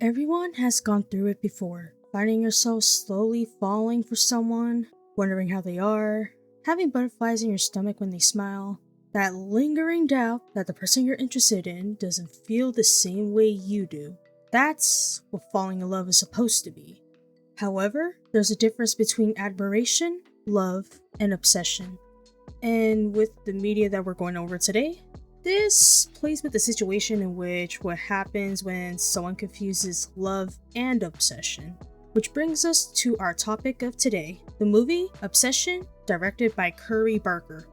Everyone has gone through it before, finding yourself slowly falling for someone, wondering how they are, having butterflies in your stomach when they smile, that lingering doubt that the person you're interested in doesn't feel the same way you do. That's what falling in love is supposed to be. However, there's a difference between admiration, love, and obsession. And with the media that we're going over today, this plays with the situation in which what happens when someone confuses love and obsession. Which brings us to our topic of today, the movie Obsession, directed by Curry Barker.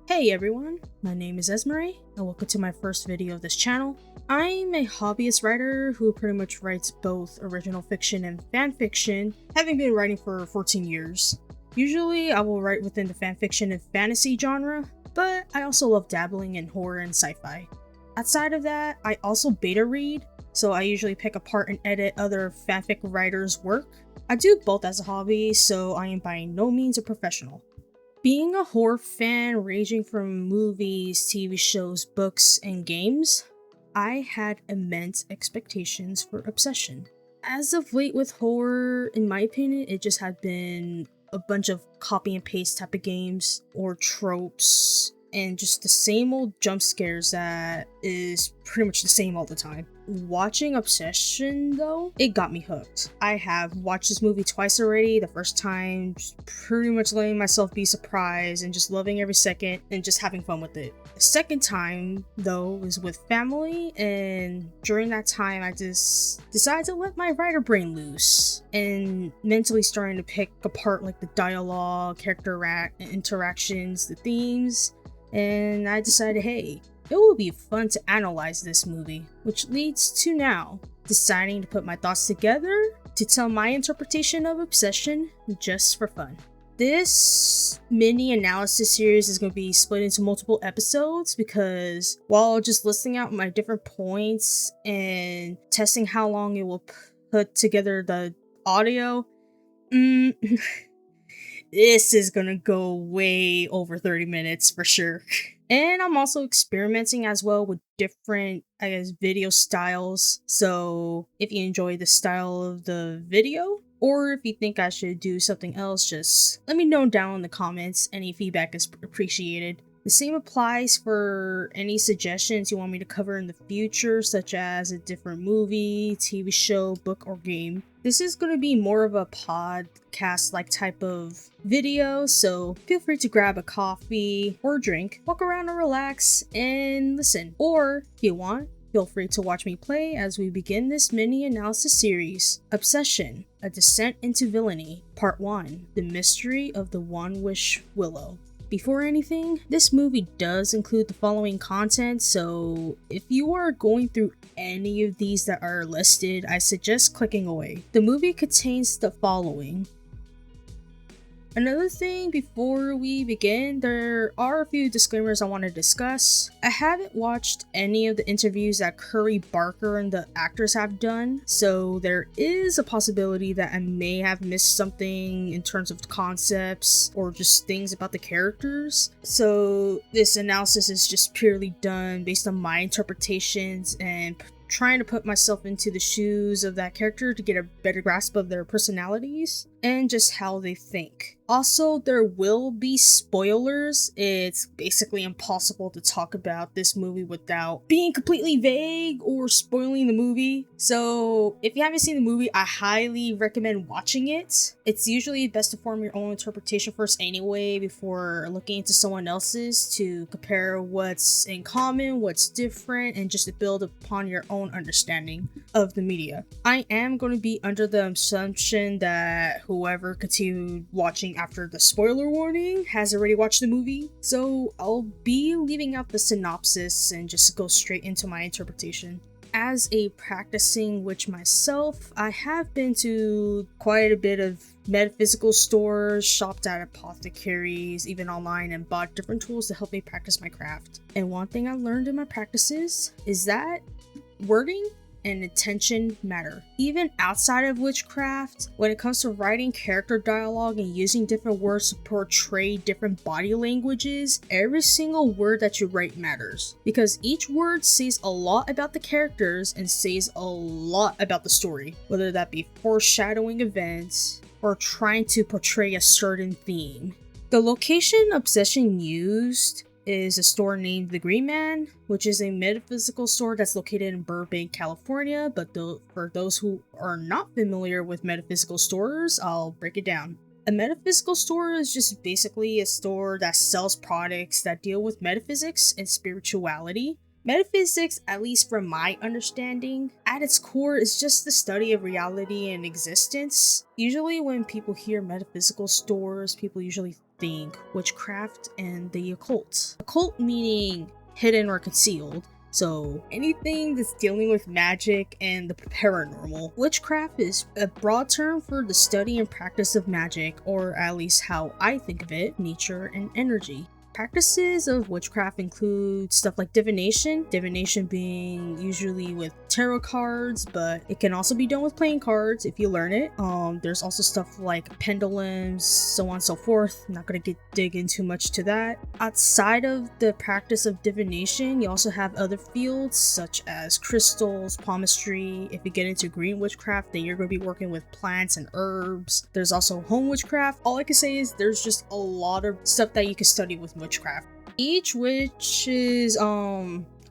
Hey everyone, my name is Esmeralda, and welcome to my first video of this channel. I'm a hobbyist writer who pretty much writes both original fiction and fan fiction, having been writing for 14 years. Usually I will write within the fanfiction and fantasy genre, but I also love dabbling in horror and sci-fi. Outside of that, I also beta read, so I usually pick apart and edit other fanfic writers' work. I do both as a hobby, so I am by no means a professional. Being a horror fan ranging from movies, TV shows, books, and games, I had immense expectations for Obsession. As of late with horror, in my opinion, it just had been a bunch of copy and paste type of games or tropes and just the same old jump scares that is pretty much the same all the time. Watching Obsession though, it got me hooked. I have watched this movie twice already. The first time just pretty much letting myself be surprised and just loving every second and just having fun with it. The second time though was with family, and during that time I just decided to let my writer brain loose and mentally starting to pick apart like the dialogue, character interactions, the themes, and I decided, hey, it would be fun to analyze this movie, which leads to now deciding to put my thoughts together to tell my interpretation of Obsession just for fun. This mini analysis series is going to be split into multiple episodes because while just listing out my different points and testing how long it will put together the audio, this is gonna go way over 30 minutes for sure. And I'm also experimenting as well with different, video styles. So if you enjoy the style of the video, or if you think I should do something else, just let me know down in the comments. Any feedback is appreciated. The same applies for any suggestions you want me to cover in the future, such as a different movie, TV show, book, or game. This is going to be more of a podcast-like type of video, so feel free to grab a coffee or drink, walk around and relax, and listen. Or, if you want, feel free to watch me play as we begin this mini analysis series. Obsession, A Descent into Villainy, Part 1, The Mystery of the One Wish Willow. Before anything, this movie does include the following content, so if you are going through any of these that are listed, I suggest clicking away. The movie contains the following. Another thing before we begin, there are a few disclaimers I want to discuss. I haven't watched any of the interviews that Curry Barker and the actors have done, so there is a possibility that I may have missed something in terms of concepts or just things about the characters. So this analysis is just purely done based on my interpretations and trying to put myself into the shoes of that character to get a better grasp of their personalities and just how they think. Also, there will be spoilers. It's basically impossible to talk about this movie without being completely vague or spoiling the movie. So if you haven't seen the movie, I highly recommend watching it. It's usually best to form your own interpretation first anyway before looking into someone else's to compare what's in common, what's different, and just to build upon your own understanding of the media. I am going to be under the assumption that whoever continued watching after the spoiler warning has already watched the movie, so I'll be leaving out the synopsis and just go straight into my interpretation. As a practicing witch myself, I have been to quite a bit of metaphysical stores, shopped at apothecaries, even online, and bought different tools to help me practice my craft. And one thing I learned in my practices is that wording and intention matter. Even outside of witchcraft, when it comes to writing character dialogue and using different words to portray different body languages, every single word that you write matters. Because each word says a lot about the characters and says a lot about the story, whether that be foreshadowing events or trying to portray a certain theme. The location Obsession used is a store named The Green Man, which is a metaphysical store that's located in Burbank, California. But for those who are not familiar with metaphysical stores, I'll break it down. A metaphysical store is just basically a store that sells products that deal with metaphysics and spirituality. Metaphysics, at least from my understanding, at its core is just the study of reality and existence. Usually when people hear metaphysical stores, people usually think witchcraft and the occult. Occult meaning hidden or concealed. So anything that's dealing with magic and the paranormal. Witchcraft is a broad term for the study and practice of magic, or at least how I think of it, nature and energy. Practices of witchcraft include stuff like divination being usually with tarot cards, but it can also be done with playing cards if you learn it. There's also stuff like pendulums, so on and so forth. I'm not gonna dig into much to that. Outside of the practice of divination, you also have other fields such as crystals, palmistry. If you get into green witchcraft, then you're gonna be working with plants and herbs. There's also home witchcraft. All I can say is there's just a lot of stuff that you can study with witchcraft. Each witch's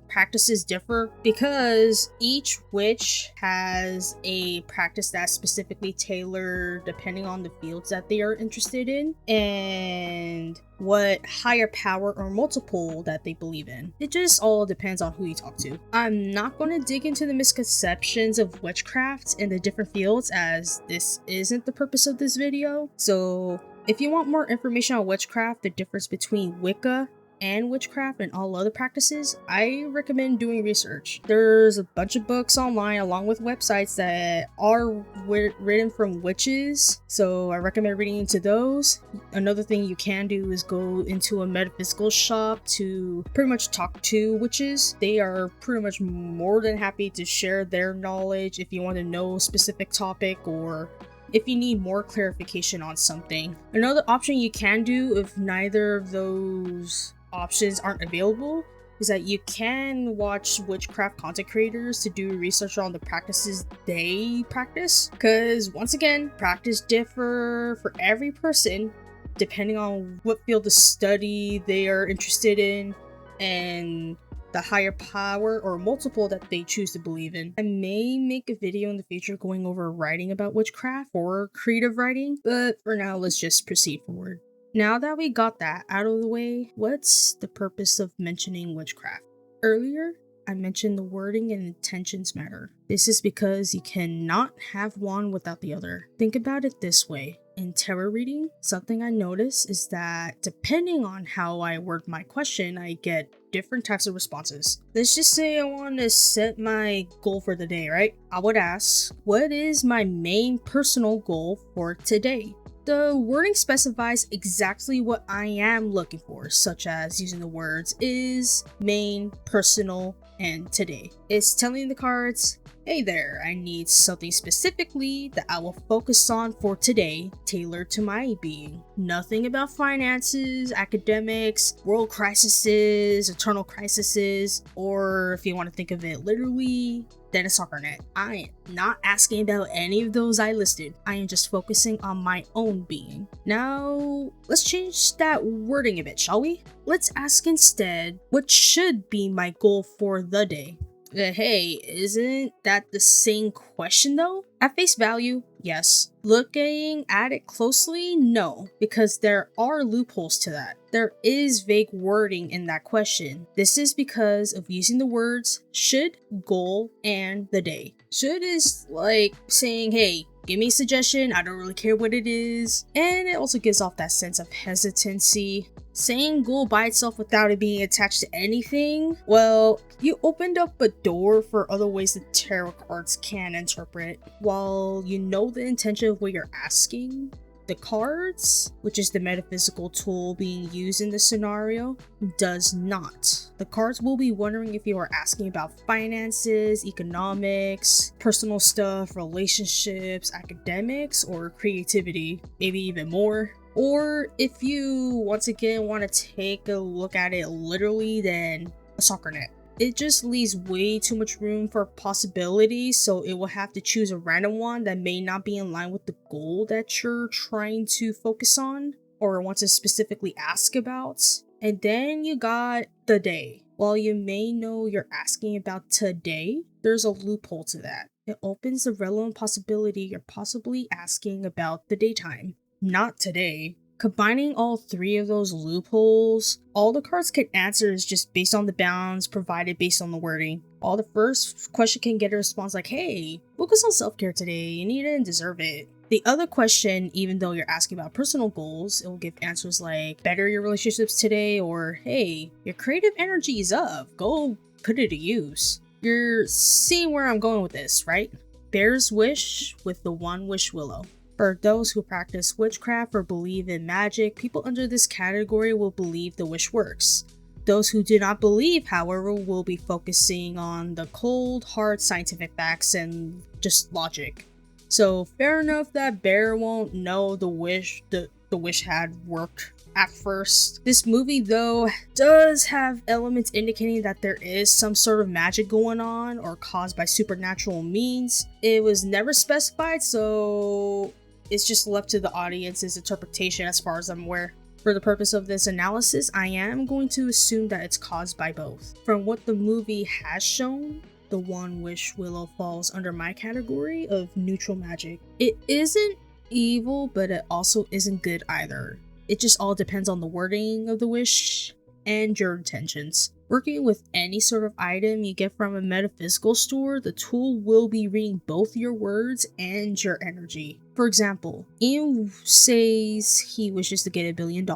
practices differ because each witch has a practice that's specifically tailored depending on the fields that they are interested in and what higher power or multiple that they believe in. It just all depends on who you talk to. I'm not going to dig into the misconceptions of witchcraft in the different fields, as this isn't the purpose of this video. So if you want more information on witchcraft, the difference between Wicca and witchcraft and all other practices, I recommend doing research. There's a bunch of books online along with websites that are written from witches, so I recommend reading into those. Another thing you can do is go into a metaphysical shop to pretty much talk to witches. They are pretty much more than happy to share their knowledge if you want to know a specific topic or if you need more clarification on something. Another option you can do if neither of those options aren't available is that you can watch witchcraft content creators to do research on the practices they practice, because once again, practice differ for every person depending on what field of study they are interested in and the higher power or multiple that they choose to believe in. I may make a video in the future going over writing about witchcraft or creative writing, but for now, let's just proceed forward. Now that we got that out of the way, what's the purpose of mentioning witchcraft? Earlier, I mentioned the wording and intentions matter. This is because you cannot have one without the other. Think about it this way. In tarot reading, something I notice is that depending on how I word my question, I get different types of responses. Let's just say I want to set my goal for the day, right? I would ask, what is my main personal goal for today? The wording specifies exactly what I am looking for, such as using the words is, main, personal, and today. It's telling the cards, hey there, I need something specifically that I will focus on for today, tailored to my being. Nothing about finances, academics, world crises, eternal crises, or if you want to think of it literally, then a soccer net. I am not asking about any of those I listed. I am just focusing on my own being. Now, let's change that wording a bit, shall we? Let's ask instead, what should be my goal for the day? Hey, isn't that the same question though? At face value, yes. Looking at it closely, no, because there are loopholes to that. There is vague wording in that question. This is because of using the words should, goal, and the day. Should is like saying, hey, give me a suggestion, I don't really care what it is. And it also gives off that sense of hesitancy. Saying goal by itself without it being attached to anything, well, you opened up a door for other ways the tarot cards can interpret. While you know the intention of what you're asking, The cards, which is the metaphysical tool being used in this scenario, does not. The cards will be wondering if you are asking about finances, economics, personal stuff, relationships, academics, or creativity, maybe even more. Or if you, once again, want to take a look at it literally, then a soccer net. It just leaves way too much room for possibilities, so it will have to choose a random one that may not be in line with the goal that you're trying to focus on or want to specifically ask about. And then you got the day. While you may know you're asking about today, there's a loophole to that. It opens the relevant possibility you're possibly asking about the daytime, not today. Combining all three of those loopholes, all the cards can answer is just based on the bounds provided based on the wording. All the first question can get a response like, hey, focus on self-care today, you need it and deserve it. The other question, even though you're asking about personal goals, it will give answers like, better your relationships today, or hey, your creative energy is up, go put it to use. You're seeing where I'm going with this, right? Bear's Wish with the One Wish Willow. For those who practice witchcraft or believe in magic, people under this category will believe the wish works. Those who do not believe, however, will be focusing on the cold, hard scientific facts and just logic. So fair enough that Bear won't know the wish had worked at first. This movie, though, does have elements indicating that there is some sort of magic going on or caused by supernatural means. It was never specified, so it's just left to the audience's interpretation as far as I'm aware. For the purpose of this analysis, I am going to assume that it's caused by both. From what the movie has shown, the One Wish Willow falls under my category of neutral magic. It isn't evil, but it also isn't good either. It just all depends on the wording of the wish and your intentions. Working with any sort of item you get from a metaphysical store, the tool will be reading both your words and your energy. For example, Ian says he wishes to get $1 billion.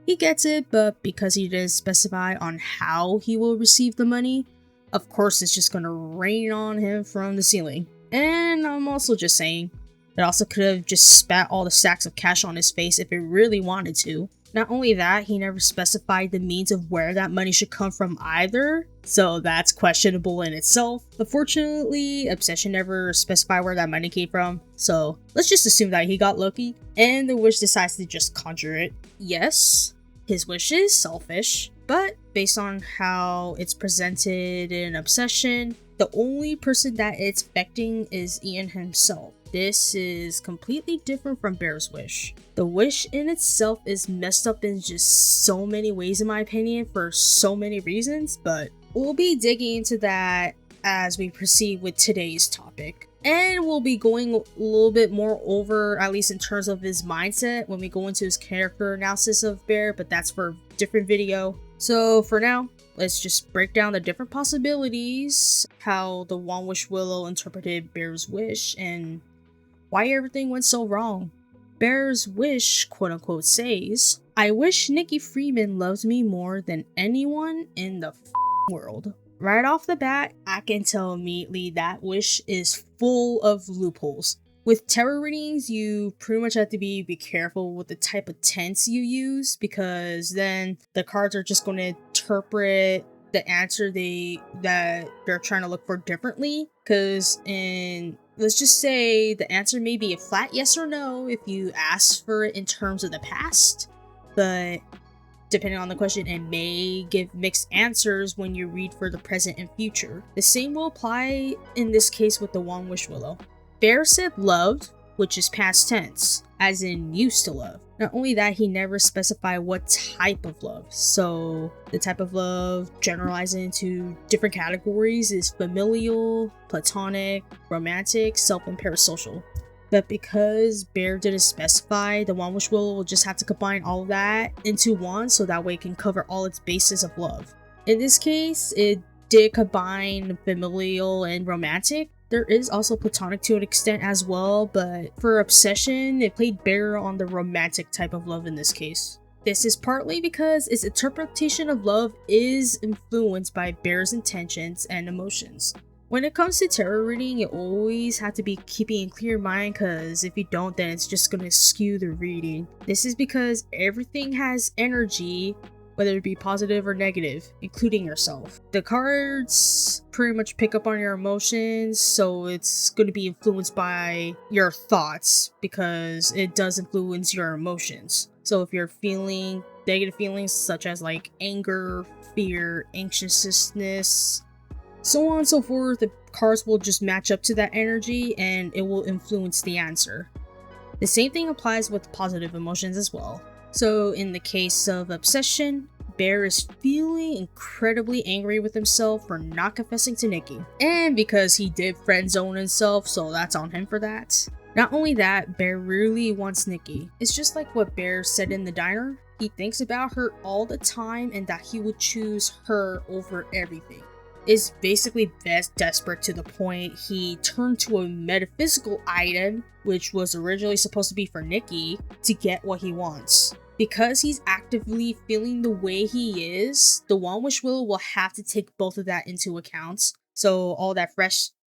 He gets it, but because he didn't specify on how he will receive the money, of course it's just gonna rain on him from the ceiling. And I'm also just saying, it also could have just spat all the stacks of cash on his face if it really wanted to. Not only that, he never specified the means of where that money should come from either, so that's questionable in itself. But fortunately, Obsession never specified where that money came from, so let's just assume that he got lucky, and the wish decides to just conjure it. Yes, his wish is selfish, but based on how it's presented in Obsession, the only person that it's affecting is Ian himself. This is completely different from Bear's Wish. The wish in itself is messed up in just so many ways in my opinion for so many reasons, but we'll be digging into that as we proceed with today's topic. And we'll be going a little bit more over, at least in terms of his mindset, when we go into his character analysis of Bear, but that's for a different video. So for now, let's just break down the different possibilities, how the One Wish Willow interpreted Bear's wish, and why everything went so wrong. Bear's wish, quote unquote, says, I wish Nikki Freeman loves me more than anyone in the world. Right off the bat, I can tell immediately that wish is full of loopholes. With tarot readings, you pretty much have to be careful with the type of tense you use, because then the cards are just going to interpret the answer that they're trying to look for differently. Because let's just say the answer may be a flat yes or no if you ask for it in terms of the past, but depending on the question, it may give mixed answers when you read for the present and future. The same will apply in this case with the One Wish Willow. Bear said loved, which is past tense, as in used to love. Not only that, he never specified what type of love. So the type of love generalizing into different categories is familial, platonic, romantic, self, and parasocial. But because Bear didn't specify, the One Wish Willow will just have to combine all of that into one, so that way it can cover all its bases of love. In this case, it did combine familial and romantic. There is also platonic to an extent as well, but for Obsession, it played Bear on the romantic type of love in this case. This is partly because its interpretation of love is influenced by Bear's intentions and emotions. When it comes to tarot reading, you always have to be keeping a clear mind, because if you don't, then it's just going to skew the reading. This is because everything has energy, whether it be positive or negative, including yourself. The cards pretty much pick up on your emotions, so it's going to be influenced by your thoughts, because it does influence your emotions. So if you're feeling negative feelings such as like anger, fear, anxiousness, so on and so forth, the cards will just match up to that energy and it will influence the answer. The same thing applies with positive emotions as well. So in the case of obsession, Bear is feeling incredibly angry with himself for not confessing to Nikki. And because he did friend zone himself, so that's on him for that. Not only that, Bear really wants Nikki. It's just like what Bear said in the diner. He thinks about her all the time and that he would choose her over everything. Is basically desperate to the point he turned to a metaphysical item, which was originally supposed to be for Nikki, to get what he wants. Because he's actively feeling the way he is, the One Wish Willow will have to take both of that into account. So all that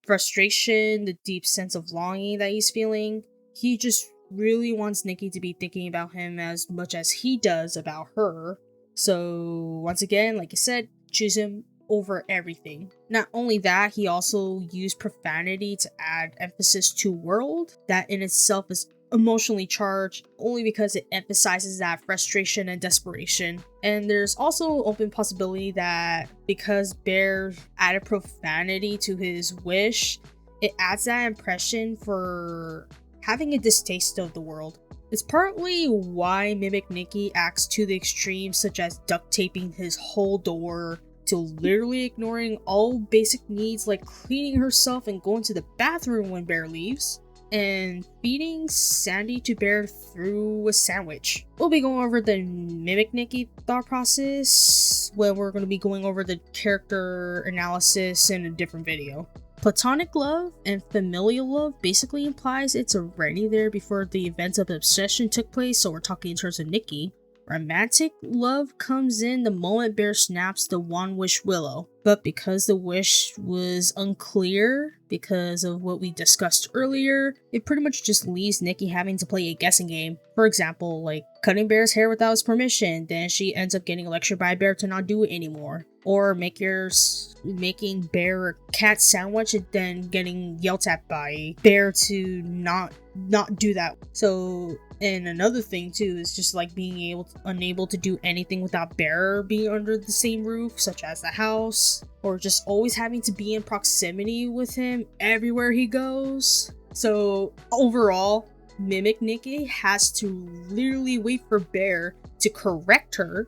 frustration, the deep sense of longing that he's feeling, he just really wants Nikki to be thinking about him as much as he does about her. So once again, like I said, choose him over everything. Not only that, he also used profanity to add emphasis to world. That in itself is emotionally charged only because it emphasizes that frustration and desperation. And there's also open possibility that because Bear added profanity to his wish, it adds that impression for having a distaste of the world. It's partly why Mimic Nikki acts to the extreme, such as duct taping his whole door, to literally ignoring all basic needs like cleaning herself and going to the bathroom when Bear leaves, and feeding Sandy to Bear through a sandwich. We'll be going over the Mimic Nikki thought process when we're going to be going over the character analysis in a different video. Platonic love and familial love basically implies it's already there before the events of obsession took place, so we're talking in terms of Nikki. Romantic love comes in the moment Bear snaps the One Wish Willow, but because the wish was unclear because of what we discussed earlier, it pretty much just leaves Nikki having to play a guessing game. For example, like cutting Bear's hair without his permission, then she ends up getting lectured by Bear to not do it anymore. Or making Bear a cat sandwich and then getting yelled at by Bear to not do that. So, and another thing too is just like being unable to do anything without Bear being under the same roof, such as the house, or just always having to be in proximity with him everywhere he goes. So overall, Mimic Nikki has to literally wait for Bear to correct her,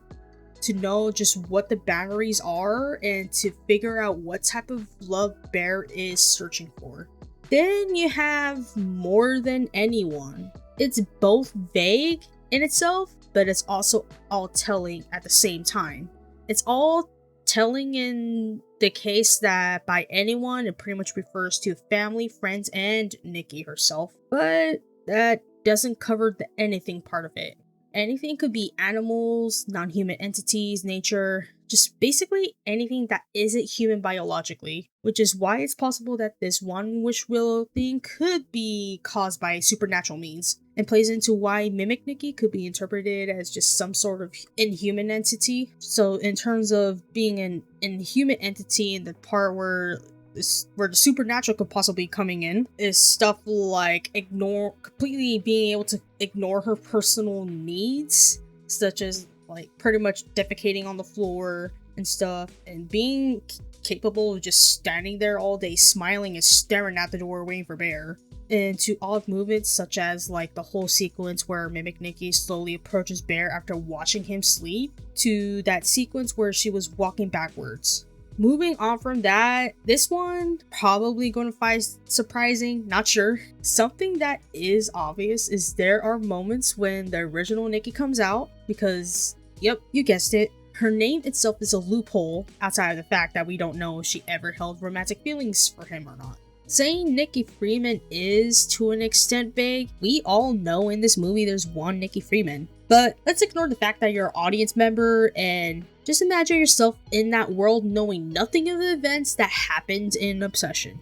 to know just what the boundaries are, and to figure out what type of love Bear is searching for. Then you have More Than Anyone. It's both vague in itself, but it's also all telling at the same time. It's all telling in the case that by anyone, it pretty much refers to family, friends, and Nikki herself. But that doesn't cover the anything part of it. Anything could be animals, non-human entities, nature, just basically anything that isn't human biologically, which is why it's possible that this One Wish Willow thing could be caused by supernatural means, and plays into why Mimic Nikki could be interpreted as just some sort of inhuman entity. So in terms of being an inhuman entity, in the part where the supernatural could possibly be coming in is stuff like completely being able to ignore her personal needs, such as like pretty much defecating on the floor and stuff, and being capable of just standing there all day smiling and staring at the door waiting for Bear, and to odd movements such as like the whole sequence where Mimic Nikki slowly approaches Bear after watching him sleep, to that sequence where she was walking backwards. Moving on from that, this one probably going to find surprising, not sure. Something that is obvious is there are moments when the original Nikki comes out because, yep, you guessed it, her name itself is a loophole outside of the fact that we don't know if she ever held romantic feelings for him or not. Saying Nikki Freeman is to an extent vague. We all know in this movie there's one Nikki Freeman. But let's ignore the fact that you're an audience member and just imagine yourself in that world knowing nothing of the events that happened in Obsession.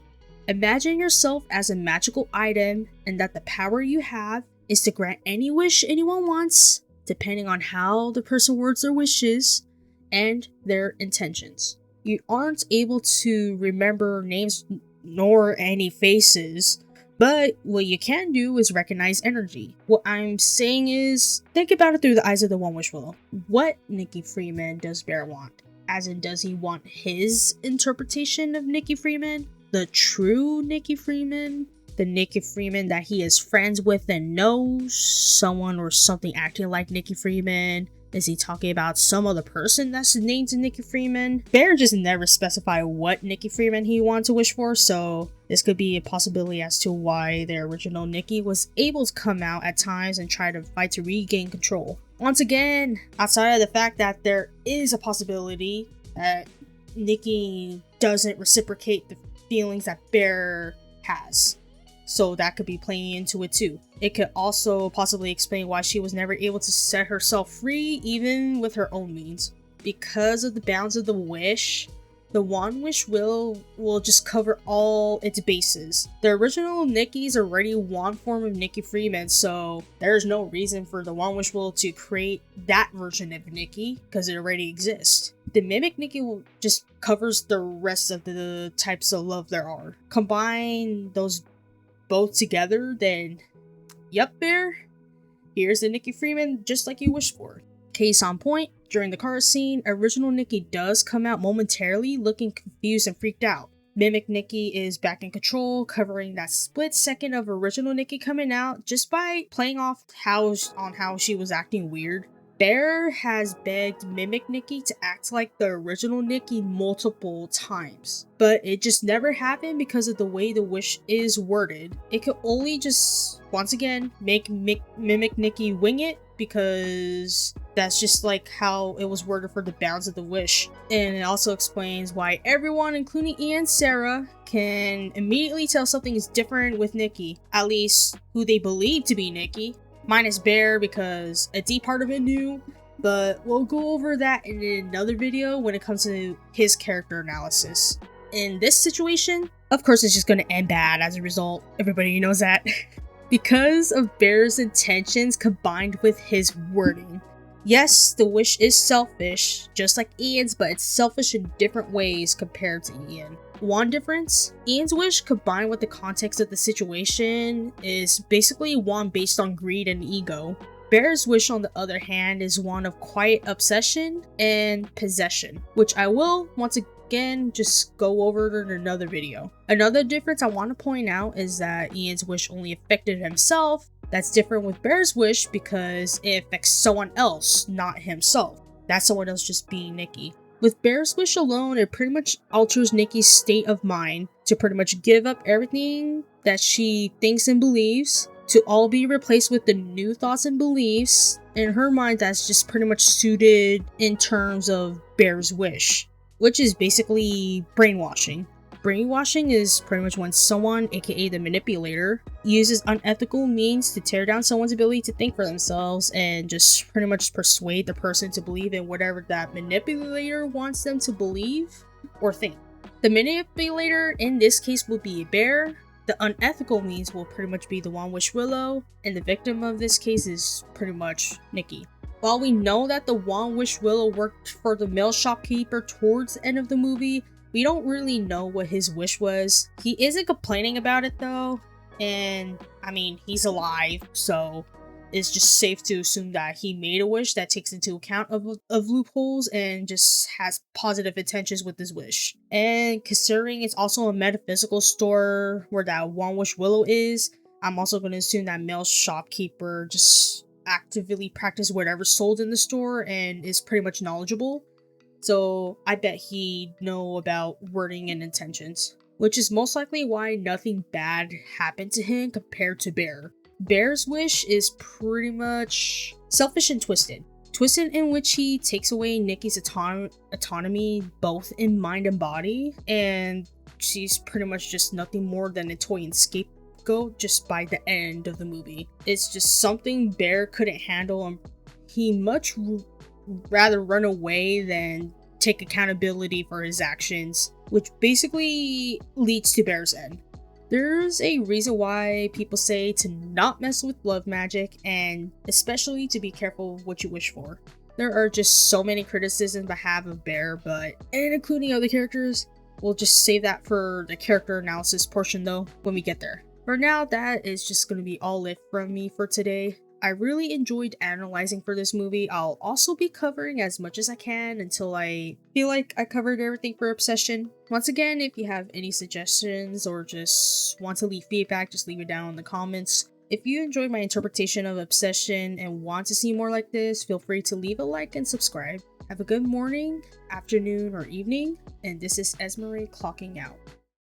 Imagine yourself as a magical item and that the power you have is to grant any wish anyone wants, depending on how the person words their wishes and their intentions. You aren't able to remember names nor any faces, but what you can do is recognize energy. What I'm saying is, think about it through the eyes of the One Wish Willow. What Nikki Freeman does Bear want? As in, does he want his interpretation of Nikki Freeman? The true Nikki Freeman? The Nikki Freeman that he is friends with and knows? Someone or something acting like Nikki Freeman? Is he talking about some other person that's named Nikki Freeman? Bear just never specified what Nikki Freeman he wanted to wish for, so this could be a possibility as to why the original Nikki was able to come out at times and try to fight to regain control. Once again, outside of the fact that there is a possibility that Nikki doesn't reciprocate the feelings that Bear has. So that could be playing into it too. It could also possibly explain why she was never able to set herself free, even with her own means. Because of the bounds of the wish, the One Wish Willow will just cover all its bases. The original Nikki's already one form of Nikki Freeman, so there's no reason for the One Wish Willow to create that version of Nikki, because it already exists. The Mimic Nikki will just covers the rest of the types of love there are. Combine those both together, then yep, Bear, here's the Nikki Freeman just like you wished for. Case on point, during the car scene, original Nikki does come out momentarily looking confused and freaked out. Mimic Nikki is back in control, covering that split second of original Nikki coming out just by playing off how she was acting weird. Bear has begged Mimic Nikki to act like the original Nikki multiple times, but it just never happened because of the way the wish is worded. It could only just, once again, make Mimic Nikki wing it, because that's just like how it was worded for the bounds of the wish. And it also explains why everyone, including Ian and Sarah, can immediately tell something is different with Nikki, at least who they believe to be Nikki. Minus Bear, because a deep part of it knew, but we'll go over that in another video when it comes to his character analysis. In this situation, of course it's just going to end bad as a result. Everybody knows that. Because of Bear's intentions combined with his wording. Yes, the wish is selfish, just like Ian's, but it's selfish in different ways compared to Ian. One difference, Ian's wish combined with the context of the situation is basically one based on greed and ego. Bear's wish, on the other hand, is one of quiet obsession and possession, which I will, once again, just go over in another video. Another difference I want to point out is that Ian's wish only affected himself. That's different with Bear's wish because it affects someone else, not himself. That's someone else just being Nikki. With Bear's wish alone, it pretty much alters Nikki's state of mind to pretty much give up everything that she thinks and believes to all be replaced with the new thoughts and beliefs in her mind that's just pretty much suited in terms of Bear's wish, which is basically brainwashing. Brainwashing is pretty much when someone, aka the manipulator, uses unethical means to tear down someone's ability to think for themselves and just pretty much persuade the person to believe in whatever that manipulator wants them to believe or think. The manipulator in this case will be a Bear. The unethical means will pretty much be the One Wish Willow, and the victim of this case is pretty much Nikki. While we know that the One Wish Willow worked for the male shopkeeper towards the end of the movie, we don't really know what his wish was. He isn't complaining about it though, and I mean, he's alive, so it's just safe to assume that he made a wish that takes into account of loopholes and just has positive intentions with his wish. And considering it's also a metaphysical store where that One Wish Willow is, I'm also going to assume that male shopkeeper just actively practiced whatever's sold in the store and is pretty much knowledgeable. So I bet he'd know about wording and intentions, which is most likely why nothing bad happened to him compared to Bear. Bear's wish is pretty much selfish and twisted. Twisted in which he takes away Nikki's autonomy both in mind and body, and she's pretty much just nothing more than a toy and scapegoat just by the end of the movie. It's just something Bear couldn't handle and he rather run away than take accountability for his actions, which basically leads to Bear's end. There's a reason why people say to not mess with love magic, and especially to be careful what you wish for. There are just so many criticisms I have of Bear, and including other characters. We'll just save that for the character analysis portion though, when we get there. For now, that is just going to be all it from me for today. I really enjoyed analyzing for this movie. I'll also be covering as much as I can until I feel like I covered everything for Obsession. Once again, if you have any suggestions or just want to leave feedback, just leave it down in the comments. If you enjoyed my interpretation of Obsession and want to see more like this, feel free to leave a like and subscribe. Have a good morning, afternoon, or evening, and this is Esmeralda clocking out.